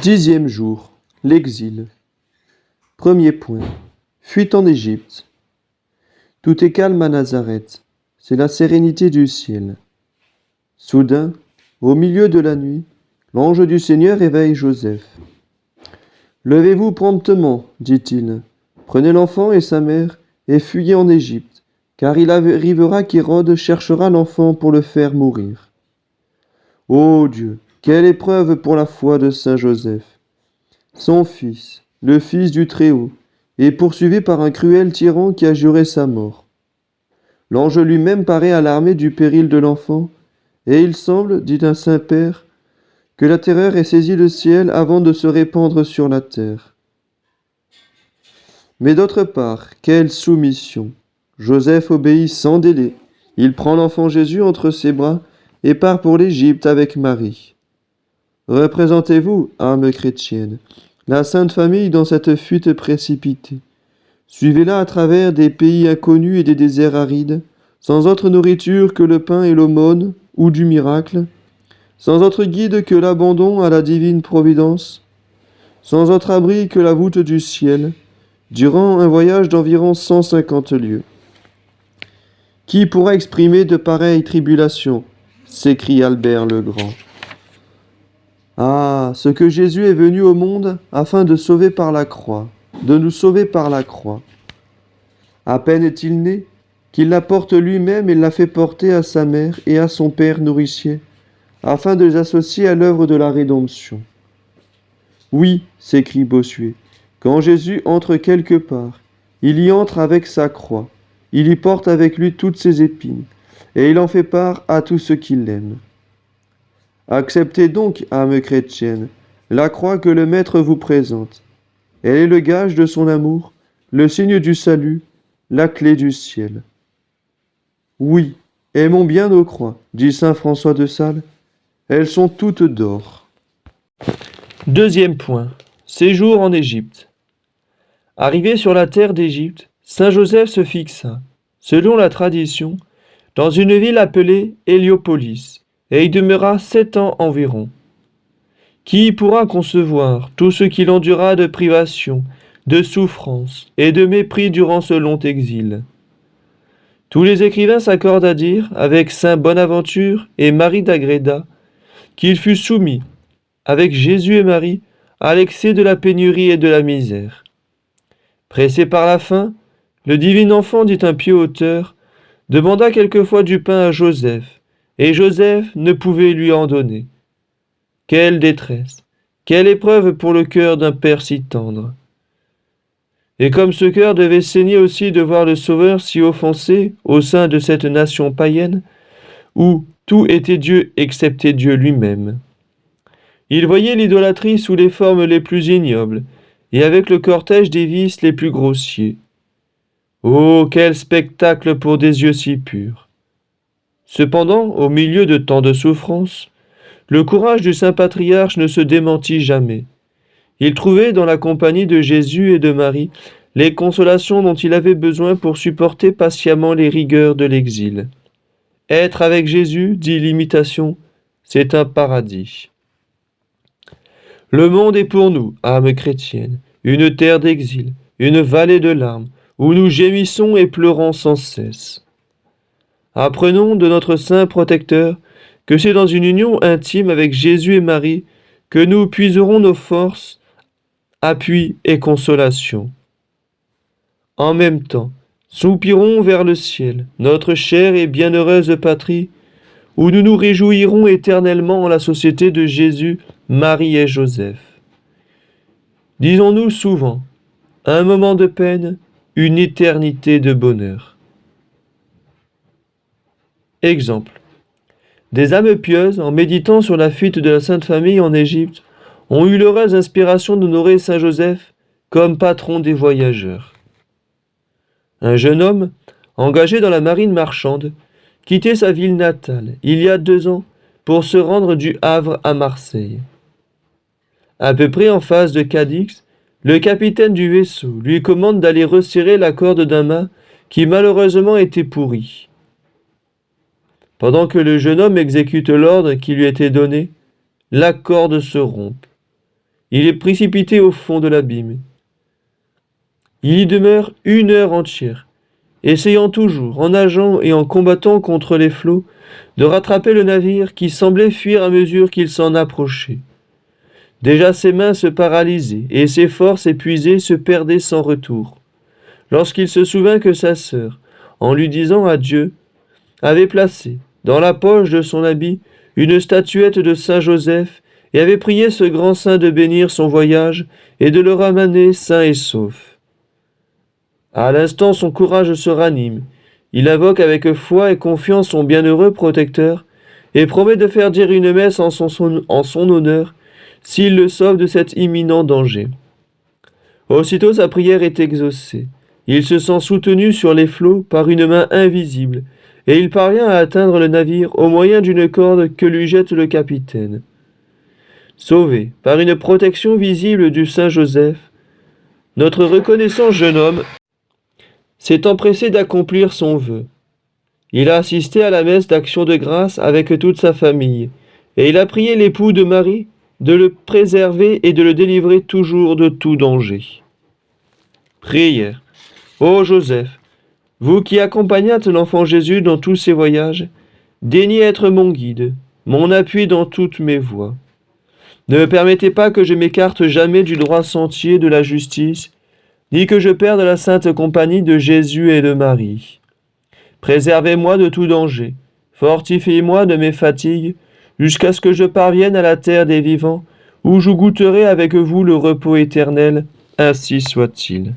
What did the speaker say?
10e jour, l'exil. Premier point. Fuite en Égypte. Tout est calme à Nazareth. C'est la sérénité du ciel. Soudain, au milieu de la nuit, l'ange du Seigneur réveille Joseph. Levez-vous promptement, dit-il. Prenez l'enfant et sa mère et fuyez en Égypte, car il arrivera qu'Hérode cherchera l'enfant pour le faire mourir. Ô Dieu, quelle épreuve pour la foi de Saint Joseph! Son fils, le Fils du Très-Haut, est poursuivi par un cruel tyran qui a juré sa mort. L'ange lui-même paraît alarmé du péril de l'enfant, et il semble, dit un Saint-Père, que la terreur ait saisi le ciel avant de se répandre sur la terre. Mais d'autre part, quelle soumission! Joseph obéit sans délai. Il prend l'enfant Jésus entre ses bras et part pour l'Égypte avec Marie. Représentez-vous, âme chrétienne, la Sainte Famille dans cette fuite précipitée. Suivez-la à travers des pays inconnus et des déserts arides, sans autre nourriture que le pain et l'aumône, ou du miracle, sans autre guide que l'abandon à la divine providence, sans autre abri que la voûte du ciel, durant un voyage d'environ 150 lieues. Qui pourra exprimer de pareilles tribulations? S'écrie Albert le Grand. Ah, ce que Jésus est venu au monde afin de sauver par la croix, de nous sauver par la croix. À peine est-il né, qu'il la porte lui-même et l'a fait porter à sa mère et à son père nourricier, afin de les associer à l'œuvre de la rédemption. Oui, s'écrie Bossuet, quand Jésus entre quelque part, il y entre avec sa croix, il y porte avec lui toutes ses épines, et il en fait part à tous ceux qui l'aiment. Acceptez donc, âme chrétienne, la croix que le Maître vous présente. Elle est le gage de son amour, le signe du salut, la clé du ciel. Oui, aimons bien nos croix, dit saint François de Sales. Elles sont toutes d'or. Deuxième point. Séjour en Égypte. Arrivé sur la terre d'Égypte, saint Joseph se fixa, selon la tradition, dans une ville appelée Héliopolis, et y demeura 7 ans environ. Qui pourra concevoir tout ce qu'il endura de privations, de souffrances et de mépris durant ce long exil? Tous les écrivains s'accordent à dire, avec saint Bonaventure et Marie d'Agreda, qu'il fut soumis, avec Jésus et Marie, à l'excès de la pénurie et de la misère. Pressé par la faim, le divin enfant, dit un pieux auteur, demanda quelquefois du pain à Joseph, et Joseph ne pouvait lui en donner. Quelle détresse, quelle épreuve pour le cœur d'un père si tendre! Et comme ce cœur devait saigner aussi de voir le Sauveur si offensé au sein de cette nation païenne, où tout était Dieu excepté Dieu lui-même. Il voyait l'idolâtrie sous les formes les plus ignobles, et avec le cortège des vices les plus grossiers. Oh, quel spectacle pour des yeux si purs! Cependant, au milieu de tant de souffrances, le courage du saint patriarche ne se démentit jamais. Il trouvait dans la compagnie de Jésus et de Marie les consolations dont il avait besoin pour supporter patiemment les rigueurs de l'exil. Être avec Jésus, dit l'Imitation, c'est un paradis. Le monde est pour nous, âme chrétienne, une terre d'exil, une vallée de larmes, où nous gémissons et pleurons sans cesse. Apprenons de notre saint protecteur que c'est dans une union intime avec Jésus et Marie que nous puiserons nos forces, appui et consolation. En même temps, soupirons vers le ciel, notre chère et bienheureuse patrie, où nous nous réjouirons éternellement en la société de Jésus, Marie et Joseph. Disons-nous souvent, un moment de peine, une éternité de bonheur. Exemple. Des âmes pieuses, en méditant sur la fuite de la Sainte Famille en Égypte, ont eu l'heureuse inspiration d'honorer saint Joseph comme patron des voyageurs. Un jeune homme, engagé dans la marine marchande, quittait sa ville natale, il y a 2 ans, pour se rendre du Havre à Marseille. À peu près en face de Cadix, le capitaine du vaisseau lui commande d'aller resserrer la corde d'un mât qui malheureusement était pourri. Pendant que le jeune homme exécute l'ordre qui lui était donné, la corde se rompt. il est précipité au fond de l'abîme. Il y demeure 1 heure entière, essayant toujours, en nageant et en combattant contre les flots, de rattraper le navire qui semblait fuir à mesure qu'il s'en approchait. Déjà ses mains se paralysaient et ses forces épuisées se perdaient sans retour, lorsqu'il se souvint que sa sœur, en lui disant adieu, avait placé, dans la poche de son habit, une statuette de saint Joseph et avait prié ce grand saint de bénir son voyage et de le ramener sain et sauf. À l'instant, son courage se ranime. Il invoque avec foi et confiance son bienheureux protecteur et promet de faire dire une messe en son honneur s'il le sauve de cet imminent danger. Aussitôt sa prière est exaucée. Il se sent soutenu sur les flots par une main invisible, et il parvient à atteindre le navire au moyen d'une corde que lui jette le capitaine. Sauvé par une protection visible du Saint Joseph, notre reconnaissant jeune homme s'est empressé d'accomplir son vœu. Il a assisté à la messe d'action de grâce avec toute sa famille, et il a prié l'époux de Marie de le préserver et de le délivrer toujours de tout danger. Prière. Ô Joseph, vous qui accompagnâtes l'enfant Jésus dans tous ses voyages, daignez être mon guide, mon appui dans toutes mes voies. Ne me permettez pas que je m'écarte jamais du droit sentier de la justice, ni que je perde la sainte compagnie de Jésus et de Marie. Préservez-moi de tout danger, fortifiez-moi de mes fatigues, jusqu'à ce que je parvienne à la terre des vivants, où je goûterai avec vous le repos éternel, ainsi soit-il.